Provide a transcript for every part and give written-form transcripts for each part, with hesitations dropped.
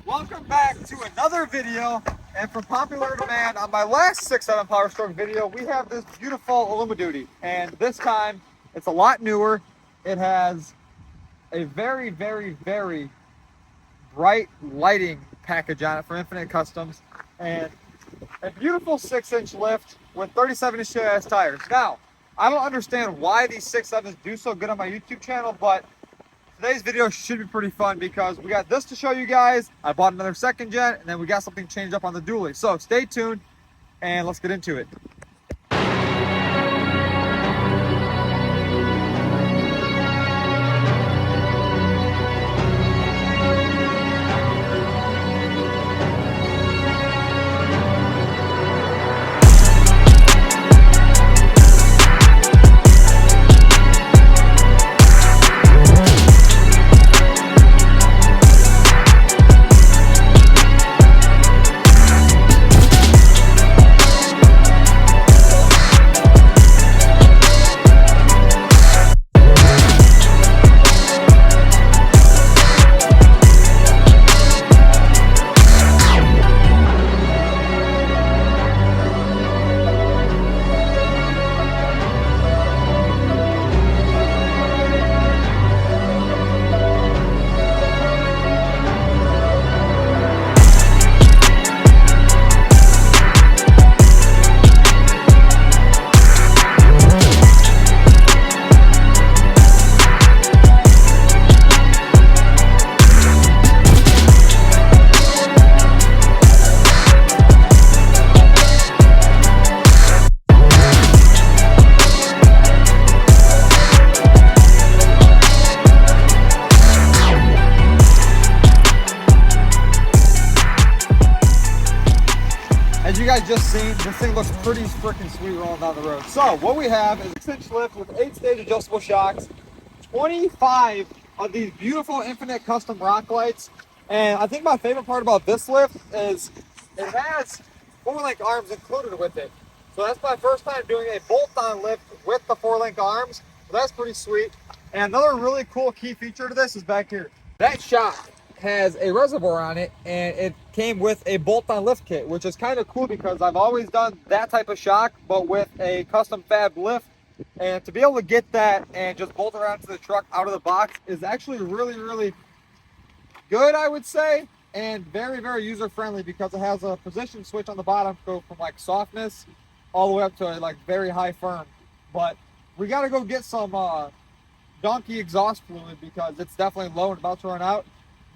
Welcome back to another video, and from popular demand, on my last 6.7 Power Stroke video, we have this beautiful Illumiduty, and this time it's a lot newer. It has a very, very, very bright lighting package on it for Infinite Customs, and a beautiful 6-inch lift with 37-inch TIS tires. Now, I don't understand why these 6.7s do so good on my YouTube channel, but today's video should be pretty fun because we got this to show you guys. I bought another 2nd gen, and then we got something changed up on the dually. So stay tuned, and let's get into it. As you guys just seen, this thing looks pretty freaking sweet rolling down the road. So what we have is a 6-inch lift with 8-stage adjustable shocks, 25 of these beautiful Infinite Custom rock lights. And I think my favorite part about this lift is it has 4-link arms included with it. So that's my first time doing a bolt-on lift with the 4-link arms. So that's pretty sweet. And another really cool key feature to this is back here. That shock has a reservoir on it, and it came with a bolt-on lift kit, which is kind of cool because I've always done that type of shock but with a custom fab lift, and to be able to get that and just bolt it onto the truck out of the box is actually really good, I would say, and very, very user-friendly because it has a position switch on the bottom to go from like softness all the way up to like very high firm. But we got to go get some donkey exhaust fluid because it's definitely low and about to run out.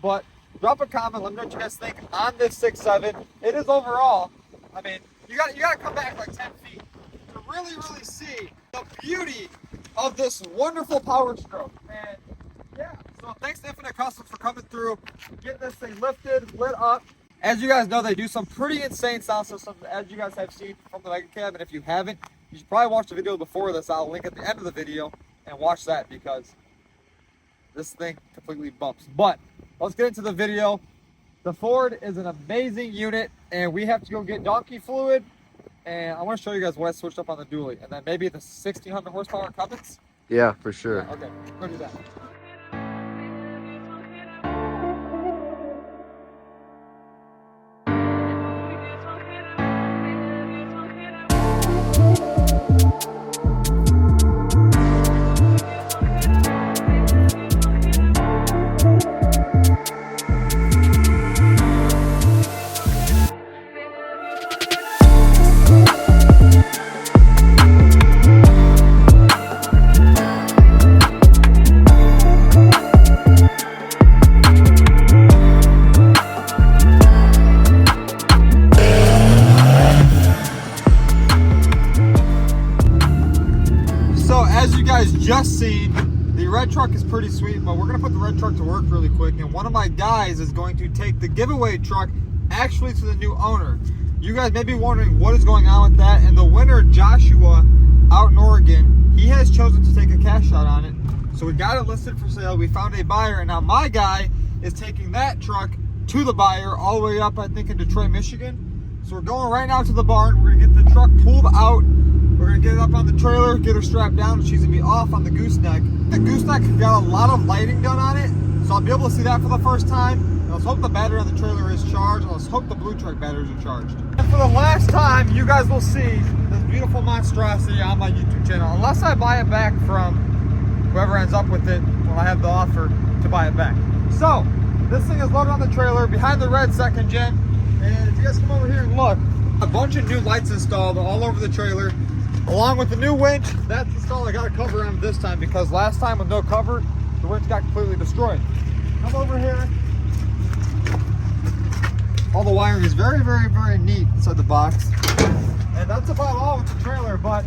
But drop a comment, let me know what you guys think on this 6.7. It is overall, I mean, you gotta come back like 10 feet to really see the beauty of this wonderful Power Stroke. And yeah, so thanks to Infinite Customs for coming through, getting this thing lifted, lit up. As you guys know, they do some pretty insane sound systems, as you guys have seen from the Mega Cab. And if you haven't, you should probably watch the video before this. I'll link at the end of the video and watch that because this thing completely bumps. But let's get into the video. The Ford is an amazing unit, and we have to go get donkey fluid. And I want to show you guys what I switched up on the dually, and then maybe the 1600 horsepower Cummins. Yeah, for sure. Yeah, okay, go do that. As you guys just seen, the red truck is pretty sweet, but we're gonna put the red truck to work really quick, and one of my guys is going to take the giveaway truck actually to the new owner. You guys may be wondering what is going on with that, and the winner, Joshua, out in Oregon, he has chosen to take a cash out on it. So we got it listed for sale, we found a buyer, and now my guy is taking that truck to the buyer all the way up, I think, in Detroit, Michigan. So we're going right now to the barn. We're gonna get the truck pulled out. We're gonna get it up on the trailer, get her strapped down. She's gonna be off on the gooseneck. The gooseneck got a lot of lighting done on it, so I'll be able to see that for the first time. And let's hope the battery on the trailer is charged, and let's hope the blue truck batteries are charged. And for the last time, you guys will see this beautiful monstrosity on my YouTube channel, unless I buy it back from whoever ends up with it when I have the offer to buy it back. So, this thing is loaded on the trailer behind the red second gen, and if you guys come over here and look, a bunch of new lights installed all over the trailer, along with the new winch. That's installed. I got a cover on this time because last time with no cover, the winch got completely destroyed. Come over here. All the wiring is very, very, very neat inside the box. And that's about all with the trailer, but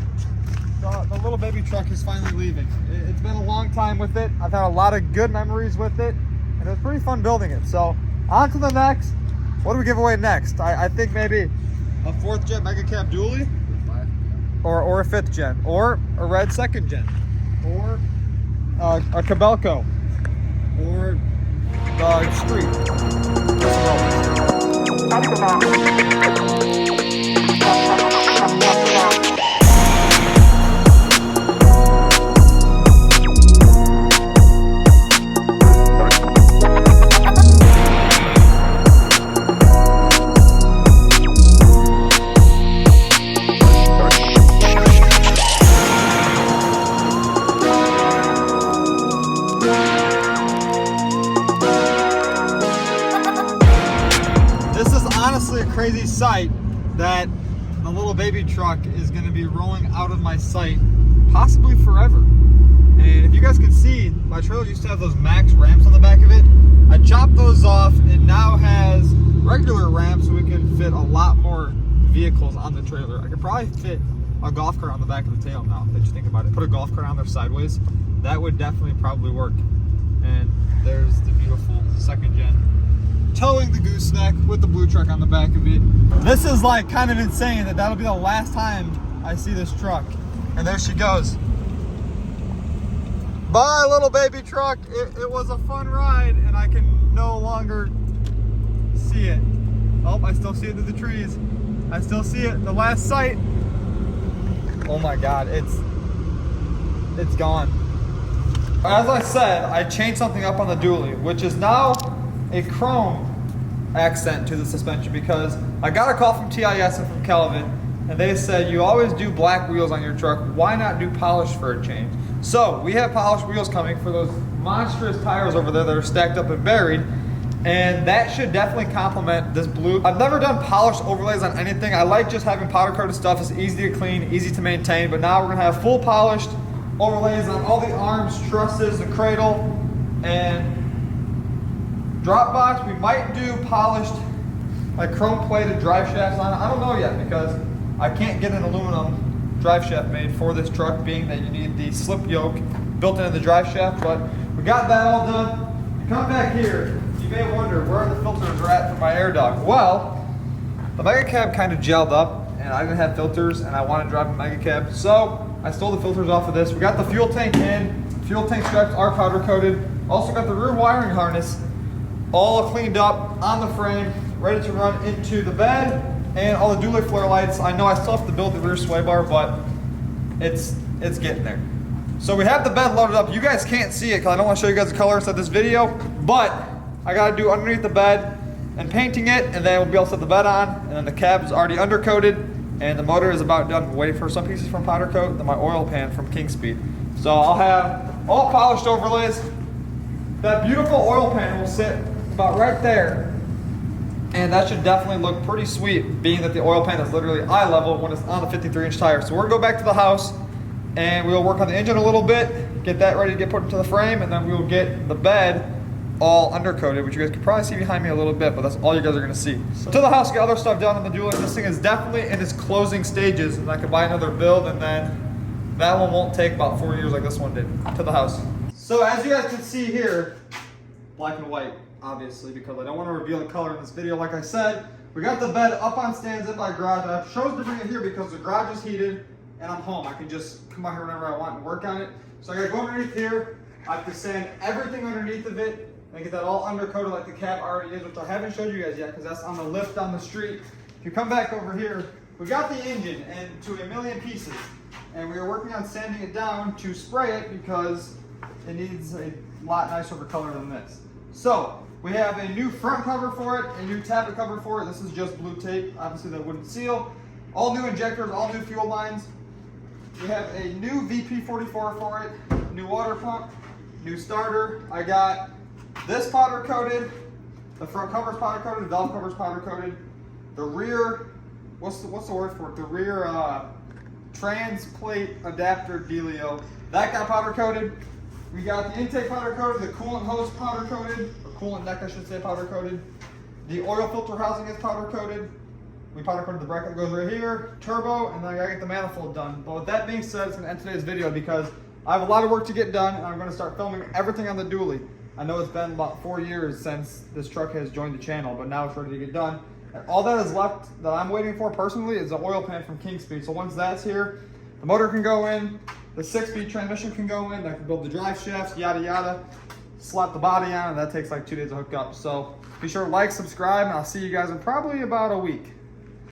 the little baby truck is finally leaving. It's been a long time with it. I've had a lot of good memories with it, and it was pretty fun building it. So on to the next. What do we give away next? I think maybe a 4th gen mega cab dually, or a 5th gen, or a red 2nd gen, or a Cabelco, or the Street. Honestly, a crazy sight that the little baby truck is going to be rolling out of my sight possibly forever. And if you guys can see, my trailer used to have those max ramps on the back of it. I chopped those off and now has regular ramps so we can fit a lot more vehicles on the trailer. I could probably fit a golf cart on the back of the tail now that you think about it. Put a golf cart on there sideways. That would definitely probably work. And there's the beautiful 2nd gen towing the gooseneck with the blue truck on the back of it. This is like kind of insane that that'll be the last time I see this truck. And there she goes. Bye, little baby truck. It was a fun ride, and I can no longer see it. Oh, I still see it through the trees. I still see it. The last sight. Oh my God, it's gone. As I said, I changed something up on the dually, which is now a chrome accent to the suspension, because I got a call from TIS and from Kelvin, and they said, you always do black wheels on your truck, why not do polished for a change? So we have polished wheels coming for those monstrous tires over there that are stacked up and buried, and that should definitely complement this blue. I've never done polished overlays on anything. I like just having powder coated stuff. It's easy to clean, easy to maintain, but now we're gonna have full polished overlays on all the arms, trusses, the cradle, and drop box. We might do polished, like chrome plated drive shafts on it. I don't know yet because I can't get an aluminum drive shaft made for this truck, being that you need the slip yoke built into the drive shaft, but we got that all done. You come back here, you may wonder where the filters are at for my air dog. Well, the mega cab kind of gelled up and I didn't have filters and I wanted to drive a mega cab, so I stole the filters off of this. We got the fuel tank in, fuel tank straps are powder coated. Also got the rear wiring harness all cleaned up on the frame, ready to run into the bed, and all the dually flare lights. I know I still have to build the rear sway bar, but it's getting there. So we have the bed loaded up. You guys can't see it because I don't want to show you guys the colors of this video, but I got to do underneath the bed and painting it, and then we'll be able to set the bed on, and then the cab is already undercoated, and the motor is about done. Waiting for some pieces from powder coat, and my oil pan from King Speed. So I'll have all polished overlays. That beautiful oil pan will sit about right there, and that should definitely look pretty sweet, being that the oil pan is literally eye level when it's on the 53-inch tire. So we're gonna go back to the house and we'll work on the engine a little bit, get that ready to get put into the frame, and then we will get the bed all undercoated, which you guys can probably see behind me a little bit, but that's all you guys are gonna see. So to the house, get other stuff done on the dually. This thing is definitely in its closing stages, and I could buy another build, and then that one won't take about 4 years like this one did. To the house. So as you guys can see here, black and white, obviously, because I don't want to reveal the color in this video. Like I said, we got the bed up on stands in my garage. I chose to bring it here because the garage is heated and I'm home. I can just come out here whenever I want and work on it. So I gotta go underneath here. I have to sand everything underneath of it and get that all undercoated like the cab already is, which I haven't showed you guys yet because that's on the lift down the street. If you come back over here, we got the engine and to a million pieces, and we are working on sanding it down to spray it because it needs a lot nicer of a color than this. So We have a new front cover for it, a new tappet cover for it. This is just blue tape, obviously that wouldn't seal. All new injectors, all new fuel lines. We have a new VP44 for it, new water pump, new starter. I got this powder coated, the front cover's powder coated, the valve cover's powder coated. The rear, what's the word for it? The rear trans plate adapter dealio, that got powder coated. We got the intake powder coated, the coolant hose powder coated, or coolant neck I should say powder coated. The oil filter housing is powder coated. We powder coated the bracket that goes right here, turbo, and then I gotta get the manifold done. But with that being said, it's gonna end today's video because I have a lot of work to get done and I'm gonna start filming everything on the dually. I know it's been about 4 years since this truck has joined the channel, but now it's ready to get done. And all that is left that I'm waiting for personally is the oil pan from King Speed. So once that's here, the motor can go in, the 6-speed transmission can go in, I can build the drive shafts, yada yada, slap the body on, and that takes like 2 days to hook up. So be sure to like, subscribe, and I'll see you guys in probably about a week.